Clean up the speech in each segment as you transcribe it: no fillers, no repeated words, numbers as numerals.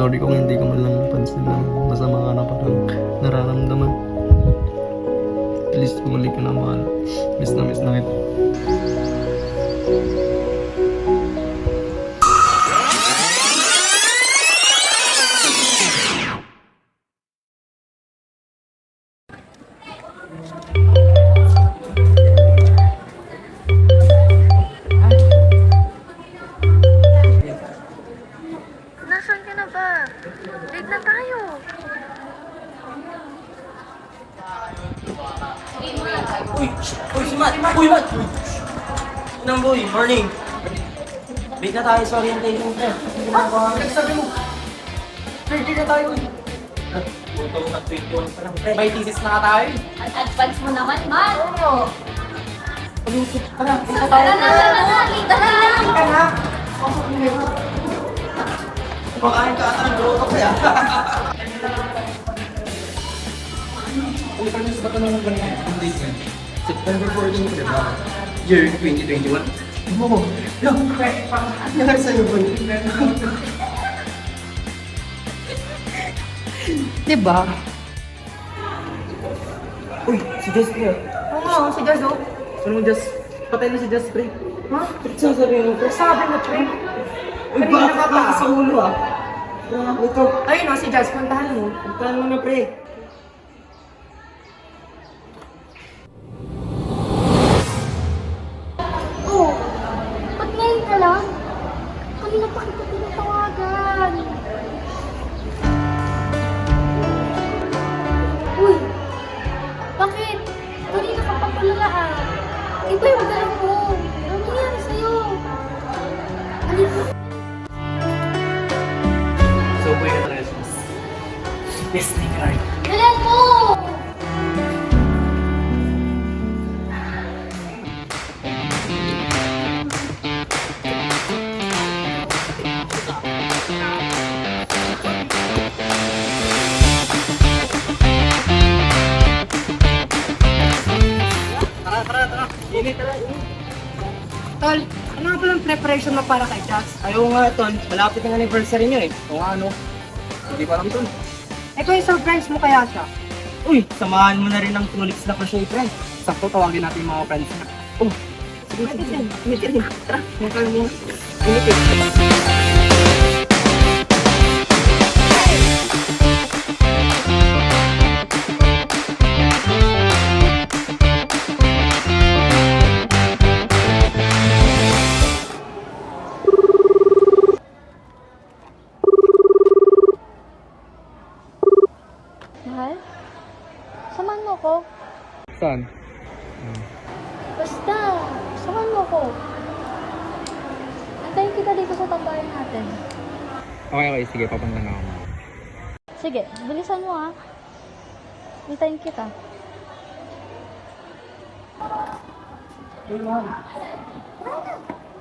Sorry kung hindi ka man lang pansin ng masama ka na parang nararamdaman. Please, bumalik ka na, mahal. Miss na kita. Nasaan ka na ba? Late na tayo. Uy, si Matt! Uy, Matt! Nang boy, morning! Late na tayo sa orientation, pre. Sabi mo! Late na tayo, uy! Ito, nag-21 pa lang, pre. May thesis na ka tayo. Ang advance mo naman, man! Oo! Tara, dito tayo. Tara na! Ka na! Kumakain ka ata ng broto kaya. Uy, Carlos, ba't naman ba niya? Ang date yan? September 14, di ba? Year 2021. Oo. Yung, nangyari sa'yo ba yun? Diba? Uy, si Jess, pre. Oo nga, si Jazz, oh. Ano mo, Jess? Patay na si Jess, pre. Ha? Sasabi mo, pre. Sabi mo, pre. Uy, Kanina bakit ka pa. ka sa ulo, ah? Ito. Ayun, oh, si Jazz, puntahan mo. Puntahan mo na, pre. Oh! Ba't ngayon ka lang? Kanina pa kita tinatawagan. Uy! Bakit? Kanina ka pa pala Iba yung dala mo. Ano nangyari sa'yo? Halika. So, boy, ka talaga siya. Destiny card. Dalan mo! Tol, ano nga palang preparation mo para kay Jazz? Ayaw nga, Ton. Malapit ng anniversary niyo, eh. O nga, ano? Hindi pa alam, Ton. Eh, kung surprise mo kaya siya? Uy, samahan mo na rin ng Knolix na crochet, friend. Sakto, tawagin natin yung mga friends na. Oh, sige, sige, sige. Init rin. Tara, mukha mo. Init rin. Mahal? Samahan mo ko. Saan? Basta, samahan mo ko. Antayin kita dito sa tambayan natin. Okay, sige, papunta na ako. Sige, bilisan mo Antayin kita. Uy, mahal.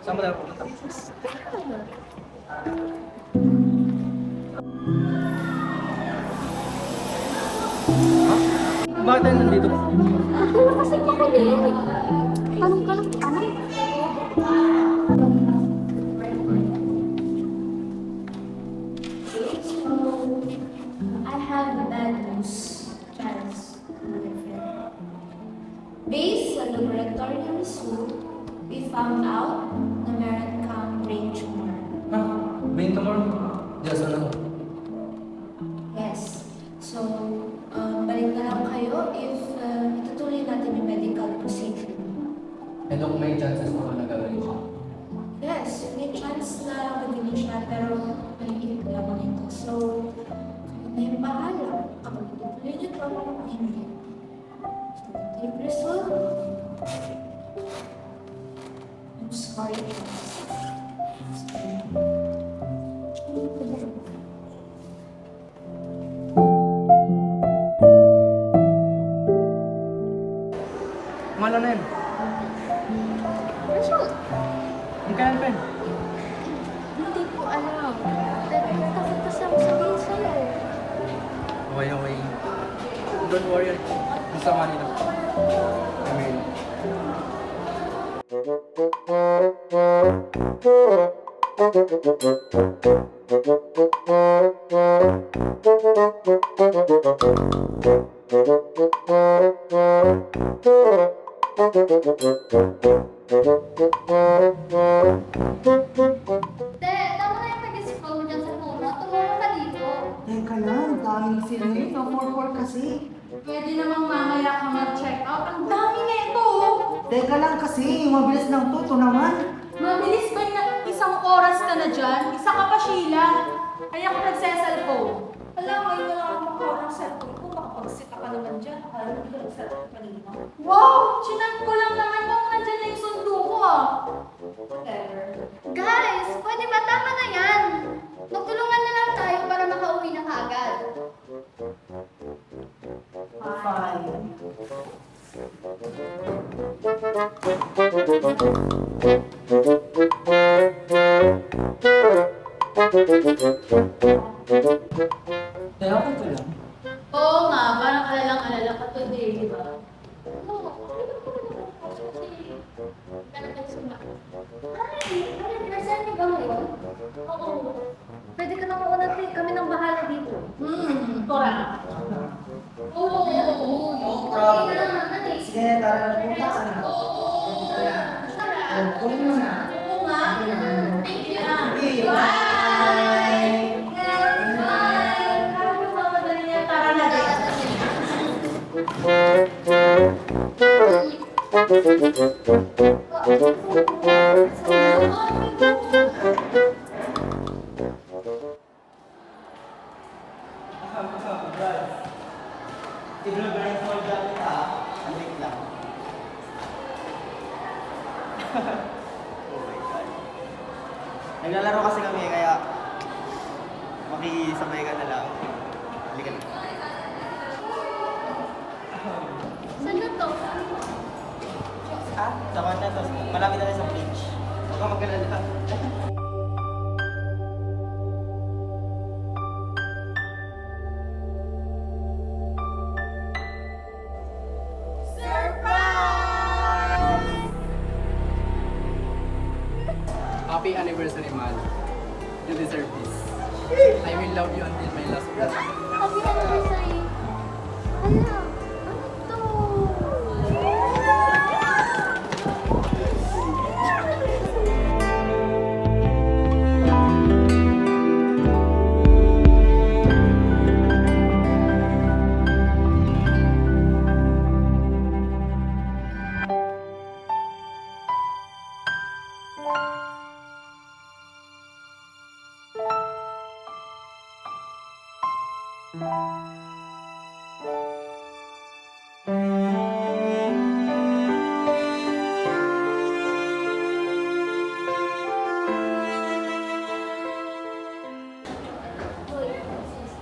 Saan mo tayo pupunta? Ha? Bakit tayo nandito? Wala kasi pakinig. Tanong ka lang, I have bad news, Charles, my friend. Based on laboratory result, we found out na meron kang brain tumor. Ha? Brain tumor? Diyos, ano? Yes. So, balik na lang kayo if itutuloy natin yung medical procedure. Eh, Dok, may chances pa ba na gagawin siya? Yes, may chance na magiging siya, pero maliit lamang ito. So, kayo na yung bahala. Kapag itutuloy niyo ito, hindi. So, ito yung result. I'm sorry. Malo na yun. Result? Ang kailan, friend? Hindi ko alam. Pero takot kasi ako sabihin sa'yo. Okay, okay. Don't worry. Gusto ka nila. I mean, Te, tama na yung pag-scroll mo dyan sa phone mo. Tumulong ka dito. Teka lang, daming sila yun. No, 4-4 kasi. Pwede namang mamaya ka mag-check out. Ang dami na ito, oh. Teka lang kasi, mabilis lang to. Ito naman. Mabilis ba na isang oras ka na dyan? Isa ka pa, Sheila. Kaya ako nagse-cellphone. Alam mo, ngayon lang ako makuha ng cellphone ko. Makapagsita ka naman dyan. Alam mo, yung cellphone kanina. Wow! Chinan ko lang naman kung nandyan na yung sundo ko, ah. Whatever. Guys, pwede ba? Tama na yan. Magtulungan na lang tayo para makauwi na kaagad. Fine. Kaya okay ko lang. Oo nga, parang alalang-alala ka today, di ba? Ay, anniversary ba ngayon? Oo. Pwede ka na mauna, te. Kami nang bahala dito. Correct. Oo. No problem. Sige, tara na bukas. Kunin mo na. Oo nga. Thank you. Okay, Bye! Bye! Parang magmamadali niya. Tara na din. I-blindfold lang kita, ah. Wait lang. Oh my God. Naglalaro kasi kami, kaya makisabay ka na lang. Halika na. Saan na to? Sa kanya to, malapit na rin sa bridge. Huwag ka mag-alala. Happy anniversary, man. You deserve this. I will love you until my last breath. Happy anniversary. Hala, ano to?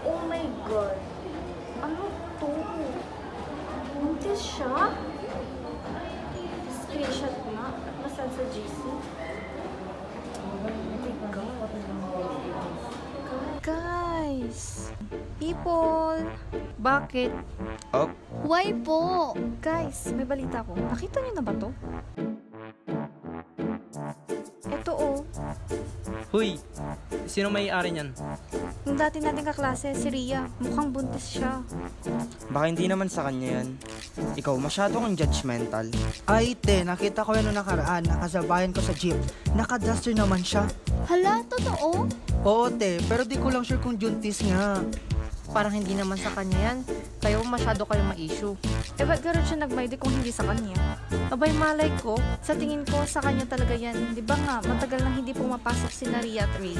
Oh my God. Ano to? Buntis siya? Screenshot nga. Nasaan sa GC? Oh my God. Guys! People! Bakit? Oh, Why po? Guys, may balita ko. Nakita niyo na ba to? Ito oh. Huy, sino may-ari niyan? Yung dati nating kaklase, si Ria. Mukhang buntis siya. Baka hindi naman sa kanya yan. Ikaw, masyado kang judgmental. Ay, te, nakita ko yan noong nakaraan. Nakasabayan ko sa jeep. Naka-duster naman siya. Hala, totoo? Oo, te, pero di ko lang sure kung juntis nga. Parang hindi naman sa kanya yan. Kayo masyado kayong ma-issue. Eh, ba't gano'n siya nag-mind kung hindi sa kanya? Abay, malay ko. Sa tingin ko, sa kanya talaga yan. Di ba nga, matagal nang hindi pumapasok si Ria at Ray.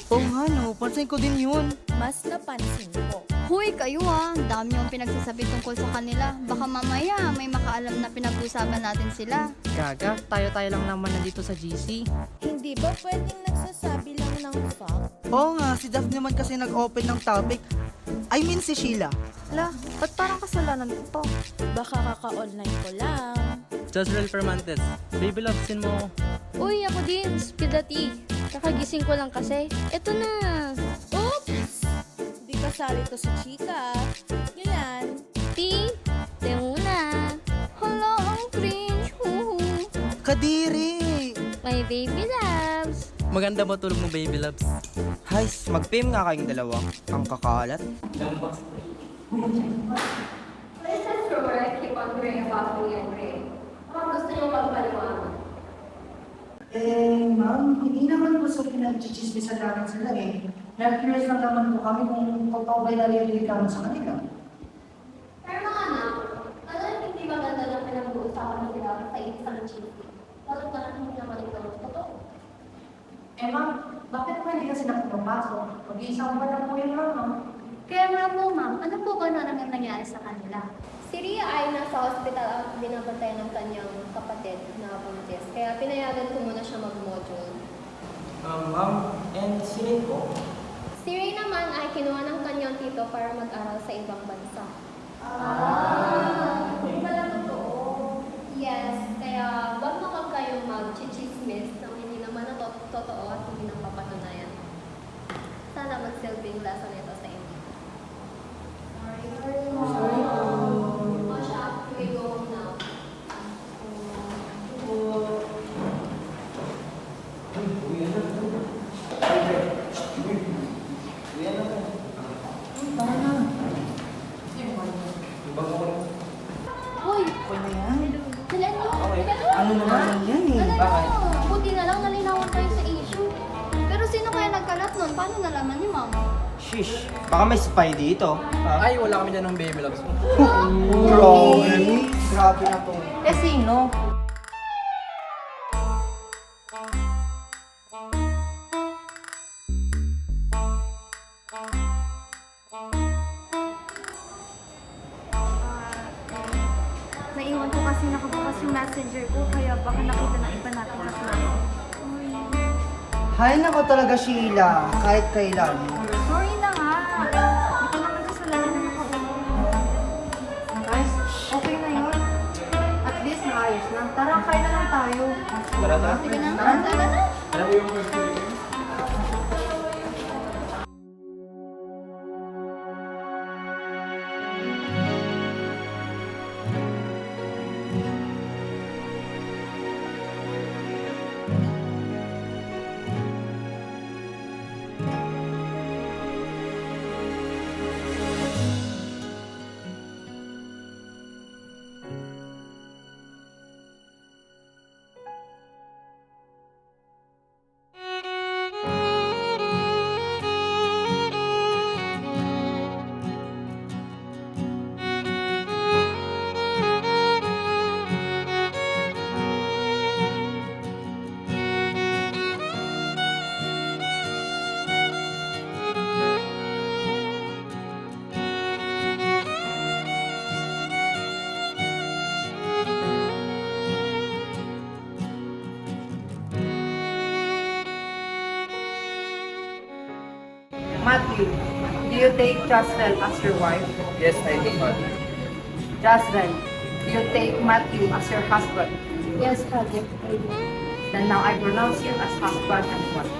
Oo nga, no. Pansin ko din yun. Mas napansin ko. Huy, kayo ang dami yung pinagsasabi tungkol sa kanila. Baka mamaya may makaalam na pinag-usapan natin sila. Gaga, tayo-tayo lang naman nandito sa GC. Hindi ba pwedeng nagsasabi lang ng fact? Oo nga, si Daphne naman kasi nag-open ng topic. I mean si Sheila. Ala, ba't parang kasalanan ko to? Baka kaka-online ko lang. Jazreel Fermantes, baby love, sin mo ako. Uy, ako din, Spidati. Kakagising ko lang kasi. Eto na. Oops! Di kasali to sa chika. Ganyan. Ti, muna. Hala, ang cringe. Huhu. Kadiri! My baby loves. Maganda ba tulog mo, baby loves? Hays, mag-PM nga kayong dalawa. Ang kakalat. But it says for where I keep on hearing about me and Ray. Gusto niyo magpaliwanag? Ma'am, hindi naman po sa pinag-chismisan namin sila eh. Na-curious lang naman po kami kung totoo ba naririnig naman sa kanila. Pero mga anak, ano yung hindi maganda na pinag-uusapan nila sa isang chismis? Lalo na hindi naman ito totoo. Ma'am, bakit po hindi kasi nakapapasok? Mag-iisang ba na po yun, ma'am? Kaya nga po ma'am, ano po ba na nangyari sa kanila? Si Ria ay nasa hospital at binabantayan ng kanyang kapatid na buntis. Kaya pinayagan ko muna siya mag-module. Ma'am, and si Rin po? Si Ray naman ay kinuha ng kanyang tito para mag-aral sa ibang bansa. Hindi pala totoo. Yes, kaya wag naman kayong mag-chichismis na hindi naman na totoo at hindi nang papatunayan. Sana magsilbing lesson ito sa inyo. Sorry. Masha, we go home now. Hoy! Sila nyo! Ano naman yan eh? Bakit? Buti na lang nalinawan tayo sa issue. Pero sino kaya nagkalat nun? Paano nalaman ni Mama? Shish, baka may spy dito. Ay, wala kami dyan ng baby loves. Grabe. Grabe na to. Eh, sino? Naiwan ko kasi nakabukas yung messenger ko, kaya baka nakita ng iba natin sa klase. Hay nako talaga, Sheila. Kahit kailan. Sorry na nga. Hindi ko naman kasalanan na nakauwi. Guys, okay na yun. At least maayos na. Tara, kain na lang tayo. Tara na. Sige na, tara na. Matthew, do you take Jocelyn as your wife? Yes, I do, Father. Jocelyn, do you take Matthew as your husband? Yes, Father. Then now I pronounce you as husband and wife.